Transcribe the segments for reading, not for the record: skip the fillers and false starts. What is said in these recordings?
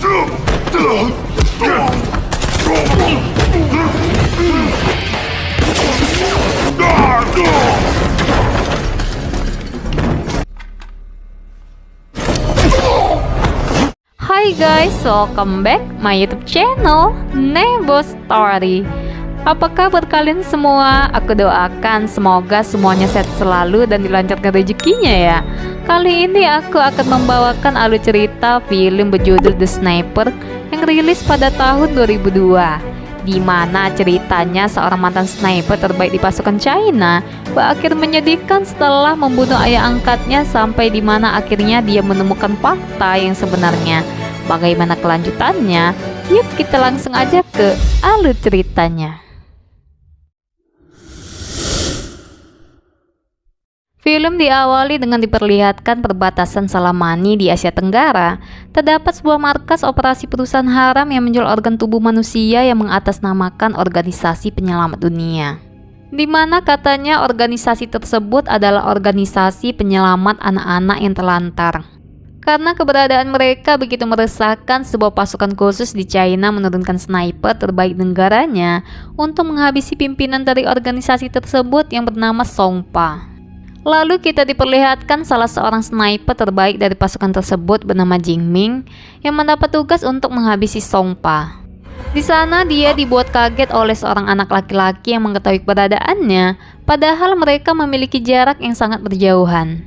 Hai guys, welcome back my YouTube channel Nebo Story. Apa kabar kalian semua? Aku doakan semoga semuanya sehat selalu dan dilancarkan rezekinya ya. Kali ini aku akan membawakan alur cerita film berjudul The Sniper yang rilis pada tahun 2002, di mana ceritanya seorang mantan sniper terbaik di pasukan China berakhir menyedihkan setelah membunuh ayah angkatnya, sampai di mana akhirnya dia menemukan fakta yang sebenarnya. Bagaimana kelanjutannya? Yuk kita langsung aja ke alur ceritanya. Film diawali dengan diperlihatkan perbatasan Salamani di Asia Tenggara. Terdapat sebuah markas operasi perusahaan haram yang menjual organ tubuh manusia yang mengatasnamakan Organisasi Penyelamat Dunia, di mana katanya organisasi tersebut adalah organisasi penyelamat anak-anak yang terlantar. Karena keberadaan mereka begitu meresahkan, sebuah pasukan khusus di China menurunkan sniper terbaik negaranya untuk menghabisi pimpinan dari organisasi tersebut yang bernama Song Pa. Lalu kita diperlihatkan salah seorang sniper terbaik dari pasukan tersebut bernama Jing Ming yang mendapat tugas untuk menghabisi Song Pa. Di sana dia dibuat kaget oleh seorang anak laki-laki yang mengetahui keberadaannya, padahal mereka memiliki jarak yang sangat berjauhan.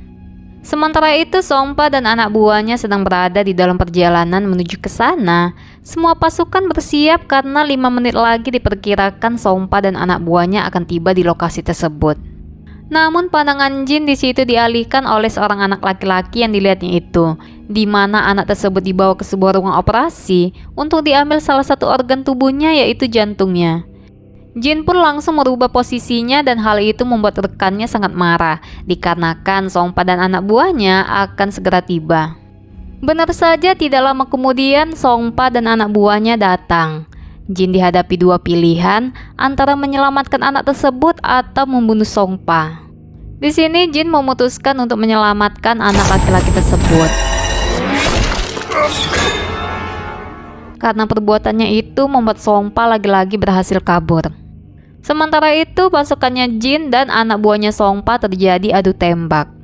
Sementara itu Song Pa dan anak buahnya sedang berada di dalam perjalanan menuju ke sana. Semua pasukan bersiap karena 5 menit lagi diperkirakan Song Pa dan anak buahnya akan tiba di lokasi tersebut. Namun pandangan Jin di situ dialihkan oleh seorang anak laki-laki yang dilihatnya itu, di mana anak tersebut dibawa ke sebuah ruang operasi untuk diambil salah satu organ tubuhnya, yaitu jantungnya. Jin pun langsung merubah posisinya dan hal itu membuat rekannya sangat marah dikarenakan Song Pa dan anak buahnya akan segera tiba. Benar saja, tidak lama kemudian Song Pa dan anak buahnya datang. Jin dihadapi dua pilihan antara menyelamatkan anak tersebut atau membunuh Song Pa. Di sini Jin memutuskan untuk menyelamatkan anak laki-laki tersebut, karena perbuatannya itu membuat Song Pa lagi-lagi berhasil kabur. Sementara itu pasukannya Jin dan anak buahnya Song Pa terjadi adu tembak.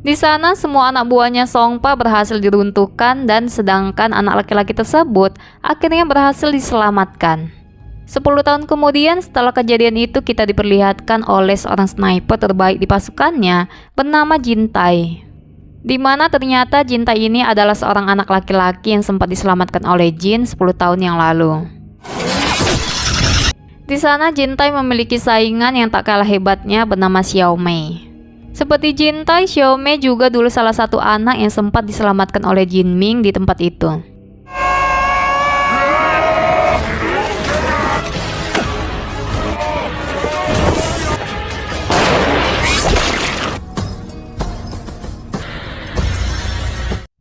Di sana semua anak buahnya Song Pa berhasil diruntuhkan dan sedangkan anak laki-laki tersebut akhirnya berhasil diselamatkan. 10 tahun kemudian setelah kejadian itu kita diperlihatkan oleh seorang sniper terbaik di pasukannya bernama Jin Tai, di mana ternyata Jin Tai ini adalah seorang anak laki-laki yang sempat diselamatkan oleh Jin 10 tahun yang lalu. Di sana Jin Tai memiliki saingan yang tak kalah hebatnya bernama Xiao Mei. Seperti Jin Tai, Xiao Mei juga dulu salah satu anak yang sempat diselamatkan oleh Jin Ming di tempat itu.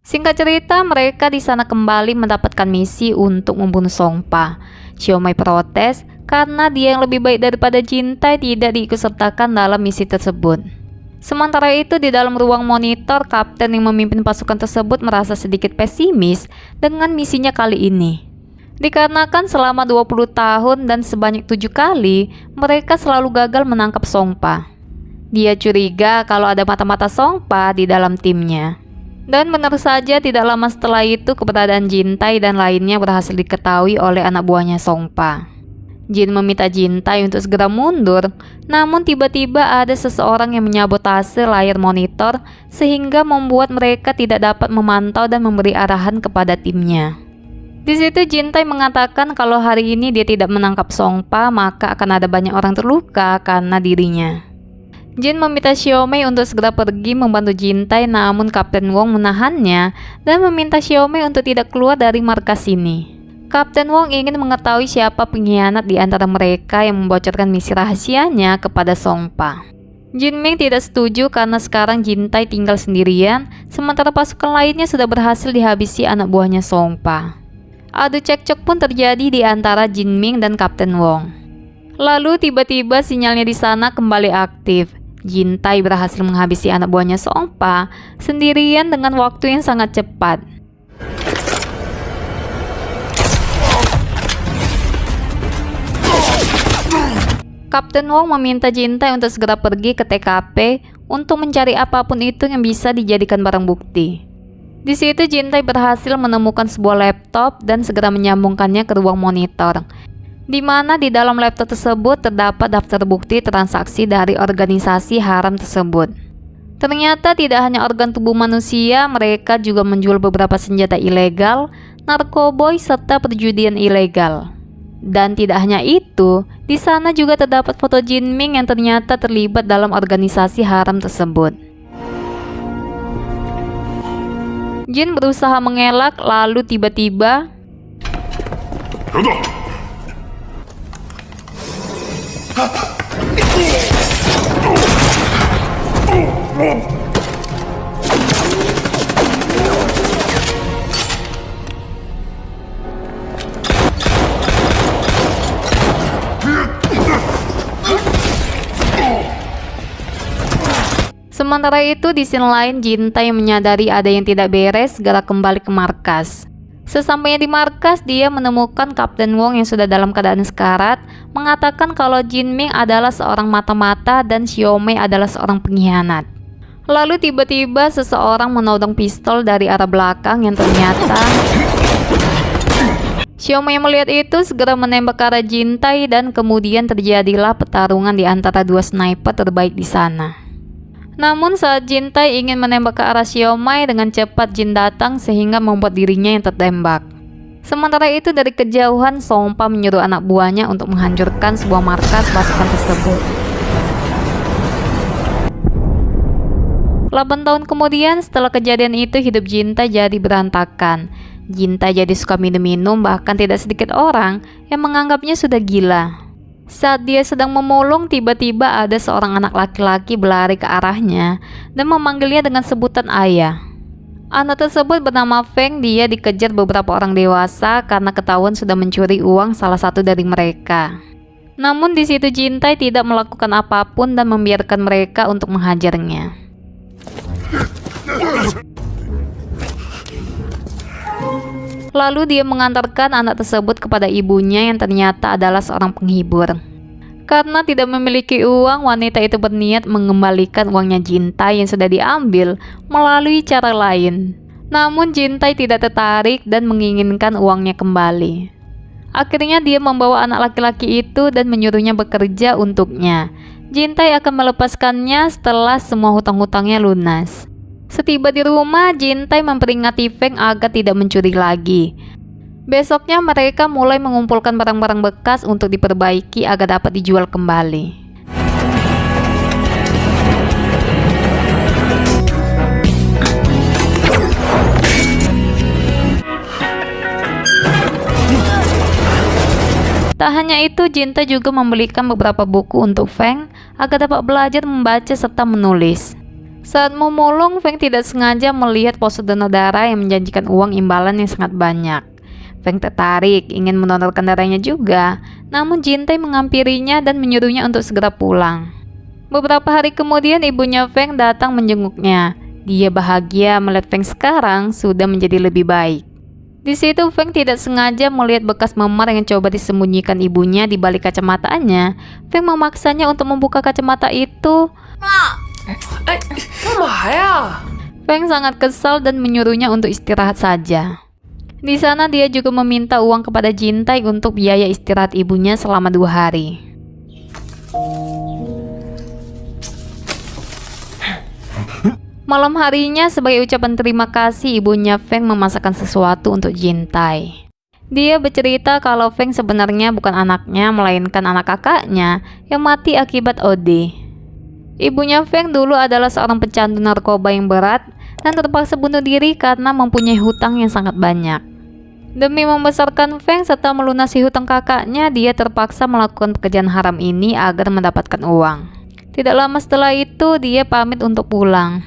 Singkat cerita, mereka di sana kembali mendapatkan misi untuk membunuh Song Pa. Xiao Mei protes karena dia yang lebih baik daripada Jin Tai tidak diikutsertakan dalam misi tersebut. Sementara itu di dalam ruang monitor, kapten yang memimpin pasukan tersebut merasa sedikit pesimis dengan misinya kali ini. Dikarenakan selama 20 tahun dan sebanyak 7 kali, mereka selalu gagal menangkap Song Pa. Dia curiga kalau ada mata-mata Song Pa di dalam timnya. Dan benar saja, tidak lama setelah itu keberadaan Jin Tai dan lainnya berhasil diketahui oleh anak buahnya Song Pa. Jin meminta Jin Tai untuk segera mundur, namun tiba-tiba ada seseorang yang menyabotase layar monitor sehingga membuat mereka tidak dapat memantau dan memberi arahan kepada timnya. Di situ Jin Tai mengatakan kalau hari ini dia tidak menangkap Song Pa, maka akan ada banyak orang terluka karena dirinya. Jin meminta Xiao Mei untuk segera pergi membantu Jin Tai, namun Kapten Wong menahannya dan meminta Xiao Mei untuk tidak keluar dari markas ini. Kapten Wong ingin mengetahui siapa pengkhianat di antara mereka yang membocorkan misi rahasianya kepada Song Pa. Jin Ming tidak setuju karena sekarang Jin Tai tinggal sendirian, sementara pasukan lainnya sudah berhasil dihabisi anak buahnya Song Pa. Adu cekcok pun terjadi di antara Jin Ming dan Kapten Wong. Lalu tiba-tiba sinyalnya di sana kembali aktif. Jin Tai berhasil menghabisi anak buahnya Song Pa sendirian dengan waktu yang sangat cepat. Kapten Wong meminta Jin Tai untuk segera pergi ke TKP untuk mencari apapun itu yang bisa dijadikan barang bukti. Di situ Jin Tai berhasil menemukan sebuah laptop dan segera menyambungkannya ke ruang monitor, di mana di dalam laptop tersebut terdapat daftar bukti transaksi dari organisasi haram tersebut. Ternyata tidak hanya organ tubuh manusia, mereka juga menjual beberapa senjata ilegal, narkoboy, serta perjudian ilegal. Dan tidak hanya itu, di sana juga terdapat foto Jin Ming yang ternyata terlibat dalam organisasi haram tersebut. Jin berusaha mengelak, lalu tiba-tiba sementara itu di scene lain, Jin Tai menyadari ada yang tidak beres, segera kembali ke markas. Sesampainya di markas, dia menemukan Kapten Wong yang sudah dalam keadaan sekarat, mengatakan kalau Jin Ming adalah seorang mata-mata dan Xiao Mei adalah seorang pengkhianat. Lalu tiba-tiba seseorang menodong pistol dari arah belakang yang ternyata Xiao Mei melihat itu segera menembak ke arah Jin Tai dan kemudian terjadilah pertarungan di antara dua sniper terbaik di sana. Namun saat Jin Tai ingin menembak ke arah Xiao Mei, dengan cepat Jin datang sehingga membuat dirinya yang tertembak. Sementara itu dari kejauhan Song Pa menyuruh anak buahnya untuk menghancurkan sebuah markas pasukan tersebut. 8 tahun kemudian setelah kejadian itu, hidup Jin Tai jadi berantakan. Jin Tai jadi suka minum-minum, bahkan tidak sedikit orang yang menganggapnya sudah gila. Saat dia sedang memulung, tiba-tiba ada seorang anak laki-laki berlari ke arahnya dan memanggilnya dengan sebutan ayah. Anak tersebut bernama Feng. Dia dikejar beberapa orang dewasa karena ketahuan sudah mencuri uang salah satu dari mereka. Namun di situ Jin Tai tidak melakukan apapun dan membiarkan mereka untuk menghajarnya. Lalu dia mengantarkan anak tersebut kepada ibunya yang ternyata adalah seorang penghibur. Karena tidak memiliki uang, wanita itu berniat mengembalikan uangnya Jin Tai yang sudah diambil melalui cara lain. Namun Jin Tai tidak tertarik dan menginginkan uangnya kembali. Akhirnya dia membawa anak laki-laki itu dan menyuruhnya bekerja untuknya. Jin Tai akan melepaskannya setelah semua hutang-hutangnya lunas. Setiba di rumah, Jin Tai memperingati Feng agar tidak mencuri lagi. Besoknya mereka mulai mengumpulkan barang-barang bekas untuk diperbaiki agar dapat dijual kembali. Tak hanya itu, Jin Tai juga membelikan beberapa buku untuk Feng agar dapat belajar membaca serta menulis. Saat memulung, Feng tidak sengaja melihat pose donor darah yang menjanjikan uang imbalan yang sangat banyak. Feng tertarik, ingin mendonorkan darahnya juga, namun Jin Tai menghampirinya dan menyuruhnya untuk segera pulang. Beberapa hari kemudian ibunya Feng datang menjenguknya. Dia bahagia melihat Feng sekarang sudah menjadi lebih baik. Di situ Feng tidak sengaja melihat bekas memar yang coba disembunyikan ibunya di balik kacamatanya. Feng memaksanya untuk membuka kacamata itu. Feng sangat kesal dan menyuruhnya untuk istirahat saja. Di sana dia juga meminta uang kepada Jin Tai untuk biaya istirahat ibunya selama 2 hari. Malam harinya, sebagai ucapan terima kasih, ibunya Feng memasakkan sesuatu untuk Jin Tai. Dia bercerita kalau Feng sebenarnya bukan anaknya, melainkan anak kakaknya yang mati akibat OD. Ibunya Feng dulu adalah seorang pecandu narkoba yang berat dan terpaksa bunuh diri karena mempunyai hutang yang sangat banyak. Demi membesarkan Feng serta melunasi hutang kakaknya, dia terpaksa melakukan pekerjaan haram ini agar mendapatkan uang. Tidak lama setelah itu, dia pamit untuk pulang.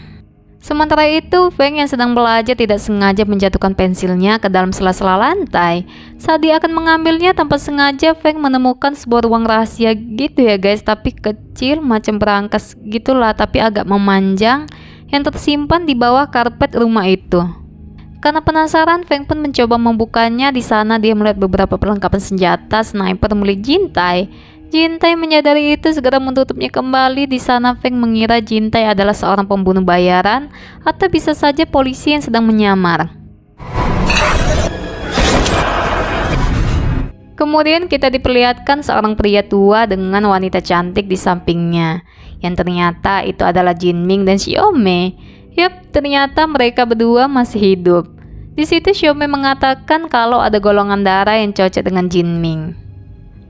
Sementara itu, Feng yang sedang belajar tidak sengaja menjatuhkan pensilnya ke dalam sela-sela lantai. Saat dia akan mengambilnya tanpa sengaja, Feng menemukan sebuah ruang rahasia gitu ya guys, tapi kecil macam berangkas gitulah, tapi agak memanjang yang tersimpan di bawah karpet rumah itu. Karena penasaran, Feng pun mencoba membukanya. Di sana dia melihat beberapa perlengkapan senjata sniper milik Jintai. Jintai menyadari itu segera menutupnya kembali. Di sana Feng mengira Jintai adalah seorang pembunuh bayaran atau bisa saja polisi yang sedang menyamar. Kemudian kita diperlihatkan seorang pria tua dengan wanita cantik di sampingnya, yang ternyata itu adalah Jinming dan Xiaomei. Yap, ternyata mereka berdua masih hidup. Di situ Xiaomei mengatakan kalau ada golongan darah yang cocok dengan Jinming.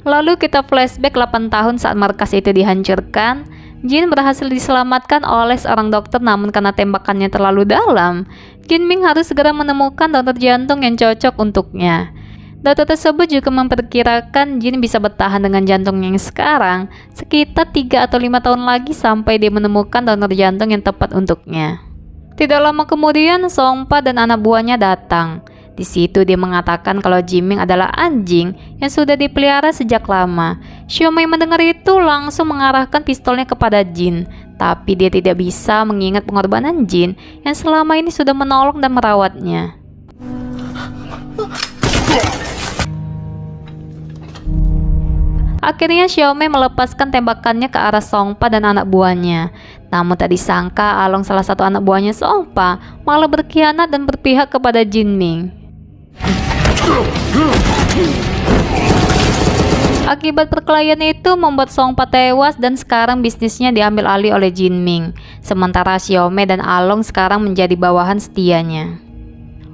Lalu kita flashback 8 tahun saat markas itu dihancurkan. Jin berhasil diselamatkan oleh seorang dokter, namun karena tembakannya terlalu dalam, Jinming harus segera menemukan donor jantung yang cocok untuknya. Dokter tersebut juga memperkirakan Jin bisa bertahan dengan jantung yang sekarang sekitar 3 atau 5 tahun lagi sampai dia menemukan donor jantung yang tepat untuknya. Tidak lama kemudian, Songpa dan anak buahnya datang. Di situ dia mengatakan kalau Jinming adalah anjing yang sudah dipelihara sejak lama. Xiaomei mendengar itu langsung mengarahkan pistolnya kepada Jin, tapi dia tidak bisa mengingat pengorbanan Jin yang selama ini sudah menolong dan merawatnya. Akhirnya Xiaomei melepaskan tembakannya ke arah Songpa dan anak buahnya. Namun tak disangka Along, salah satu anak buahnya Songpa, malah berkhianat dan berpihak kepada Jinming. Akibat perkelahian itu membuat Songpa tewas dan sekarang bisnisnya diambil alih oleh Jinming. Sementara Xiaomei dan Along sekarang menjadi bawahan setianya.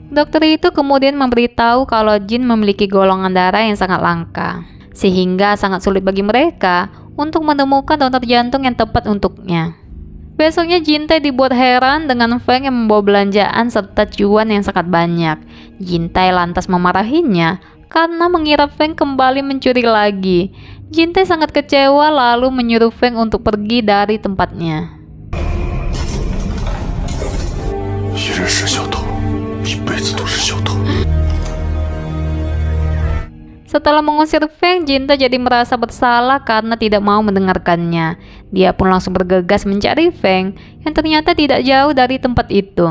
Dokter itu kemudian memberitahu kalau Jin memiliki golongan darah yang sangat langka, sehingga sangat sulit bagi mereka untuk menemukan donor jantung yang tepat untuknya. Besoknya Jintai dibuat heran dengan Feng yang membawa belanjaan serta cuan yang sangat banyak. Jintai lantas memarahinya karena mengira Feng kembali mencuri lagi. Jintai sangat kecewa lalu menyuruh Feng untuk pergi dari tempatnya. Setelah mengusir Feng, Jintai jadi merasa bersalah karena tidak mau mendengarkannya. Dia pun langsung bergegas mencari Feng yang ternyata tidak jauh dari tempat itu.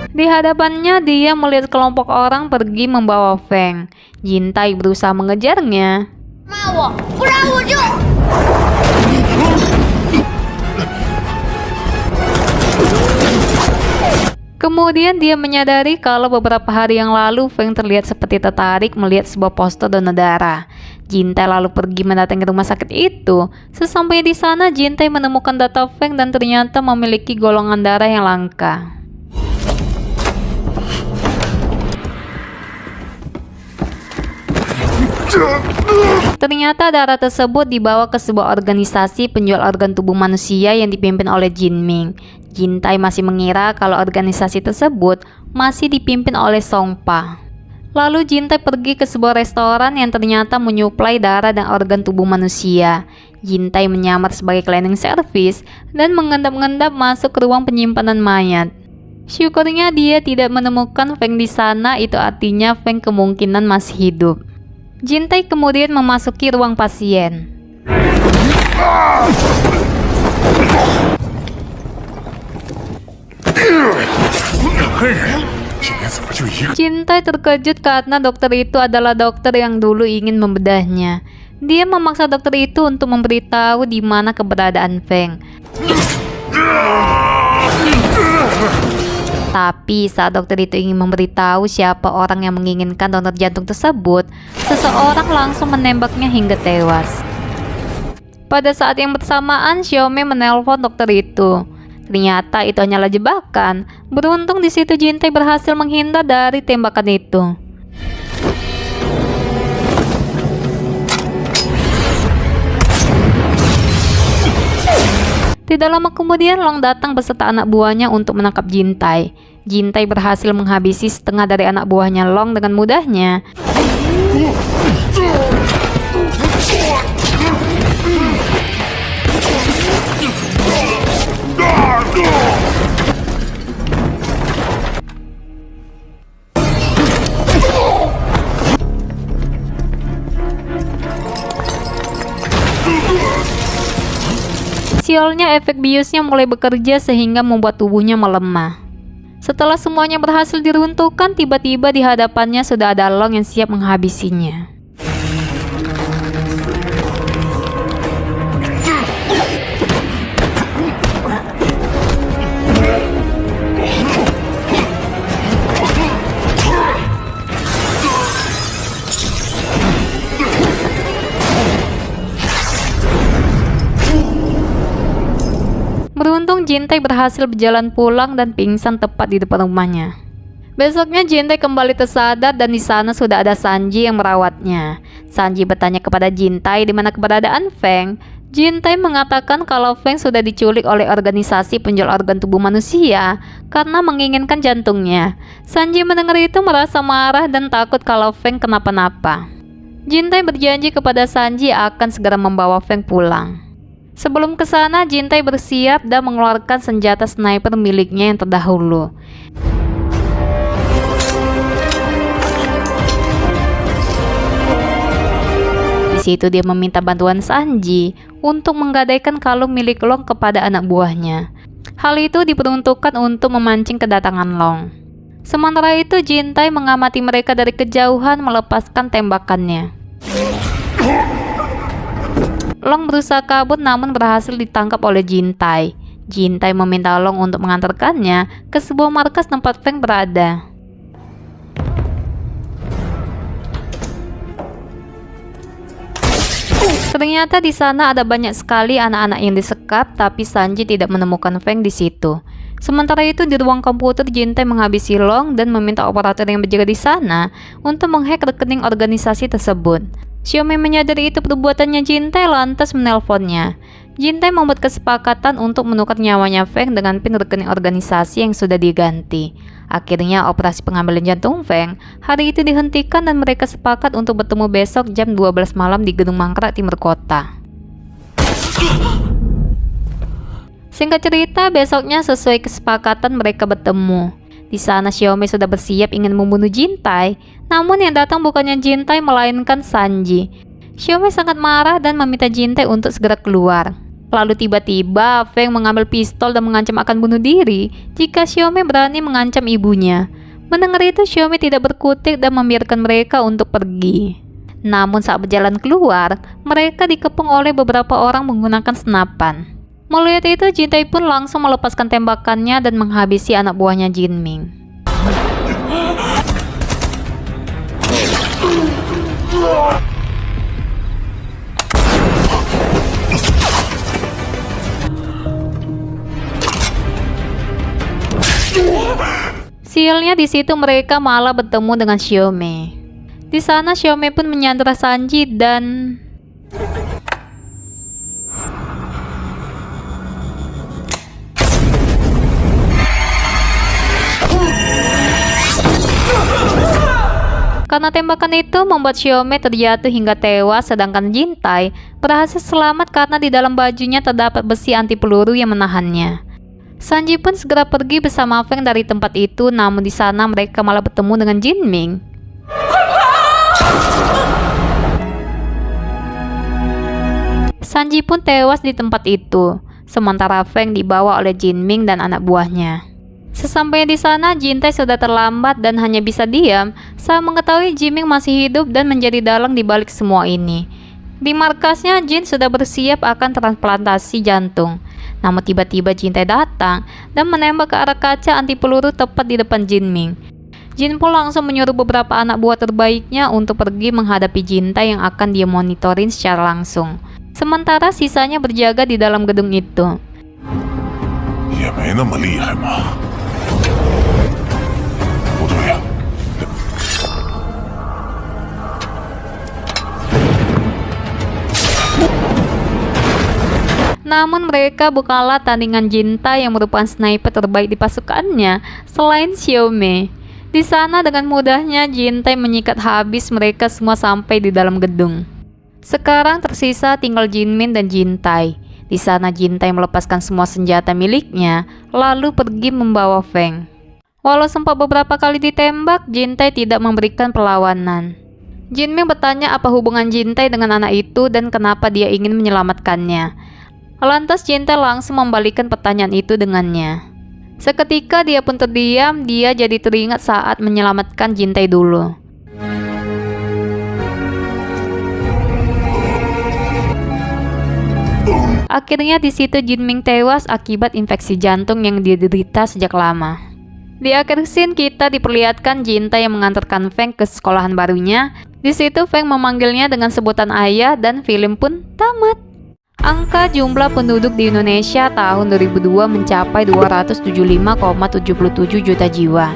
Di hadapannya dia melihat kelompok orang pergi membawa Feng. Jintai berusaha mengejarnya. Kemudian dia menyadari kalau beberapa hari yang lalu Feng terlihat seperti tertarik melihat sebuah poster donor darah. Jintai lalu pergi mendatangi rumah sakit itu. Sesampainya di sana, Jintai menemukan data Feng dan ternyata memiliki golongan darah yang langka. Ternyata darah tersebut dibawa ke sebuah organisasi penjual organ tubuh manusia yang dipimpin oleh Jinming. Jintai masih mengira kalau organisasi tersebut masih dipimpin oleh Songpa. Lalu Jintai pergi ke sebuah restoran yang ternyata menyuplai darah dan organ tubuh manusia. Jintai menyamar sebagai cleaning service dan mengendap-endap masuk ke ruang penyimpanan mayat. Syukurnya dia tidak menemukan Feng di sana, itu artinya Feng kemungkinan masih hidup. Jintai kemudian memasuki ruang pasien. Jintai terkejut karena dokter itu adalah dokter yang dulu ingin membedahnya. Dia memaksa dokter itu untuk memberitahu di mana keberadaan Feng. Tapi saat dokter itu ingin memberitahu siapa orang yang menginginkan donor jantung tersebut, seseorang langsung menembaknya hingga tewas. Pada saat yang bersamaan, Xiaomei menelpon dokter itu. Ternyata itu hanyalah jebakan. Beruntung di situ Jintai berhasil menghindar dari tembakan itu. Tidak lama kemudian Long datang beserta anak buahnya untuk menangkap Jintai. Jintai berhasil menghabisi setengah dari anak buahnya Long dengan mudahnya. Sialnya, efek biusnya mulai bekerja sehingga membuat tubuhnya melemah. Setelah semuanya berhasil diruntuhkan, tiba-tiba di hadapannya sudah ada Long yang siap menghabisinya. Beruntung Jintai berhasil berjalan pulang dan pingsan tepat di depan rumahnya. Besoknya Jintai kembali tersadar dan di sana sudah ada Sanji yang merawatnya. Sanji bertanya kepada Jintai di mana keberadaan Feng. Jintai mengatakan kalau Feng sudah diculik oleh organisasi penjual organ tubuh manusia karena menginginkan jantungnya. Sanji mendengar itu merasa marah dan takut kalau Feng kenapa-napa. Jintai berjanji kepada Sanji akan segera membawa Feng pulang. Sebelum ke sana, Jintai bersiap dan mengeluarkan senjata sniper miliknya yang terdahulu. Di situ dia meminta bantuan Sanji untuk menggadaikan kalung milik Long kepada anak buahnya. Hal itu diperuntukkan untuk memancing kedatangan Long. Sementara itu, Jintai mengamati mereka dari kejauhan melepaskan tembakannya. Long berusaha kabur namun berhasil ditangkap oleh Jintai. Jintai meminta Long untuk mengantarkannya ke sebuah markas tempat Feng berada. Ternyata di sana ada banyak sekali anak-anak yang disekap, tapi Sanji tidak menemukan Feng di situ. Sementara itu di ruang komputer, Jintai menghabisi Long dan meminta operator yang berjaga di sana untuk menghack rekening organisasi tersebut. Xiaomei menyadari itu perbuatannya Jintai lantas menelponnya. Jintai membuat kesepakatan untuk menukar nyawanya Feng dengan pin rekening organisasi yang sudah diganti. Akhirnya operasi pengambilan jantung Feng hari itu dihentikan dan mereka sepakat untuk bertemu besok jam 12 malam di Gedung Mangkrak Timur Kota. Singkat cerita, besoknya sesuai kesepakatan mereka bertemu. Di sana Xiaomei sudah bersiap ingin membunuh Jintai, namun yang datang bukannya Jintai melainkan Sanji. Xiaomei sangat marah dan meminta Jintai untuk segera keluar. Lalu tiba-tiba Feng mengambil pistol dan mengancam akan bunuh diri jika Xiaomei berani mengancam ibunya. Mendengar itu, Xiaomei tidak berkutik dan membiarkan mereka untuk pergi. Namun saat berjalan keluar, mereka dikepung oleh beberapa orang menggunakan senapan. Melihat itu, Jintai pun langsung melepaskan tembakannya dan menghabisi anak buahnya Jinming. Sialnya di situ mereka malah bertemu dengan Xiaomei. Di sana Xiaomei pun menyandera Sanji dan karena tembakan itu membuat Xiaomei terjatuh hingga tewas, sedangkan Jintai berhasil selamat karena di dalam bajunya terdapat besi anti peluru yang menahannya. Sanji pun segera pergi bersama Feng dari tempat itu, namun di sana mereka malah bertemu dengan Jinming. Sanji pun tewas di tempat itu, sementara Feng dibawa oleh Jinming dan anak buahnya. Sesampainya di sana, Jintai sudah terlambat dan hanya bisa diam saat mengetahui Jinming masih hidup dan menjadi dalang di balik semua ini. Di markasnya, Jin sudah bersiap akan transplantasi jantung. Namun tiba-tiba Jintai datang dan menembak ke arah kaca anti peluru tepat di depan Jinming. Jin pun langsung menyuruh beberapa anak buah terbaiknya untuk pergi menghadapi Jintai yang akan dia monitorin secara langsung. Sementara sisanya berjaga di dalam gedung itu. Ya, namun mereka bukanlah tandingan Jintai yang merupakan sniper terbaik di pasukannya selain Xiaomei. Di sana dengan mudahnya Jintai menyikat habis mereka semua sampai di dalam gedung. Sekarang tersisa tinggal Jinmin dan Jintai. Di sana Jintai melepaskan semua senjata miliknya, lalu pergi membawa Feng. Walau sempat beberapa kali ditembak, Jintai tidak memberikan perlawanan. Jinming bertanya apa hubungan Jintai dengan anak itu dan kenapa dia ingin menyelamatkannya. Lantas Jintai langsung membalikkan pertanyaan itu dengannya. Seketika dia pun terdiam, dia jadi teringat saat menyelamatkan Jintai dulu. Akhirnya di situ Jinming tewas akibat infeksi jantung yang diderita sejak lama. Di akhir scene kita diperlihatkan Jintai yang mengantarkan Feng ke sekolahan barunya. Di situ Feng memanggilnya dengan sebutan ayah dan film pun tamat. Angka jumlah penduduk di Indonesia tahun 2002 mencapai 275,77 juta jiwa.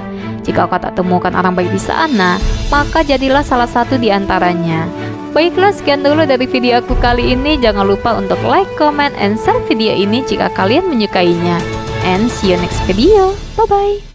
Jika kau tak temukan orang baik di sana, maka jadilah salah satu di antaranya. Baiklah, sekian dulu dari video aku kali ini. Jangan lupa untuk like, comment, and share video ini jika kalian menyukainya. And see you next video. Bye-bye.